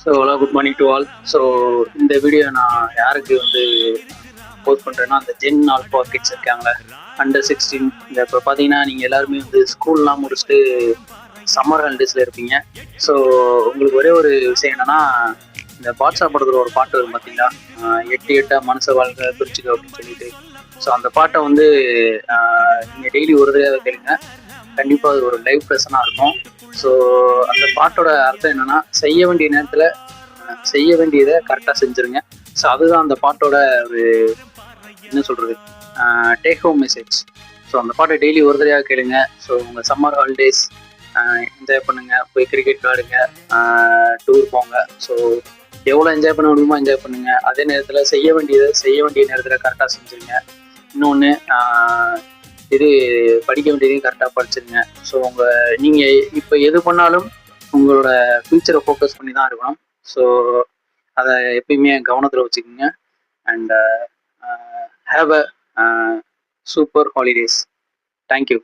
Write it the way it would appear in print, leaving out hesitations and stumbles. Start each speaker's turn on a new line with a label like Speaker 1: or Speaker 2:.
Speaker 1: So hello, good morning to all. So இந்த video நான் யாருக்கு வந்து போஸ்ட் பண்ணுறேன்னா, அந்த ஜென் ஆல்ஃபா கிட்ஸ் இருக்காங்களே, அண்டர் 16. இந்த இப்போ பார்த்தீங்கன்னா நீங்கள் எல்லாருமே வந்து ஸ்கூல்லாம் முடிச்சுட்டு சம்மர் ஹாலிடேஸில் இருப்பீங்க. ஸோ உங்களுக்கு ஒரே ஒரு விஷயம் என்னென்னா, இந்த பாட்ஷா படத்தில் ஒரு பாட்டு வரும் பார்த்தீங்களா, எட்டு எட்டா மனச வாழ்க்கை பிரிச்சுக்க அப்படின்னு சொல்லிட்டு. ஸோ அந்த பாட்டை வந்து நீங்கள் டெய்லி ஒரு தடவை கேளுங்க. கண்டிப்பாக அது ஒரு லைஃப் லெசனாக இருக்கும். ஸோ அந்த பாட்டோட அர்த்தம் என்னன்னா, செய்ய வேண்டிய நேரத்தில் செய்ய வேண்டியதை கரெக்டாக செஞ்சுருங்க. ஸோ அதுதான் அந்த பாட்டோட ஒரு என்ன சொல்கிறது, டேக் ஹோம் மெசேஜ். ஸோ அந்த பாட்டை டெய்லி ஒரு தடவையாக கேளுங்க. ஸோ உங்கள் சம்மர் ஹாலிடேஸ் என்ஜாய் பண்ணுங்கள், போய் கிரிக்கெட் விளாடுங்க, டூர் போங்க. ஸோ எவ்வளோ என்ஜாய் பண்ண முடியுமோ என்ஜாய் பண்ணுங்கள். அதே நேரத்தில் செய்ய வேண்டிய நேரத்தில் கரெக்டாக செஞ்சுருங்க. இன்னொன்று, இது படிக்க வேண்டியதையும் கரெக்டாக படிச்சிருங்க. ஸோ நீங்கள் இப்போ எது பண்ணாலும் உங்களோட ஃபியூச்சரை ஃபோக்கஸ் பண்ணி தான் இருக்கணும். ஸோ அதை எப்பயுமே கவனத்தில் வச்சுக்கோங்க. And have a super holidays. Thank you.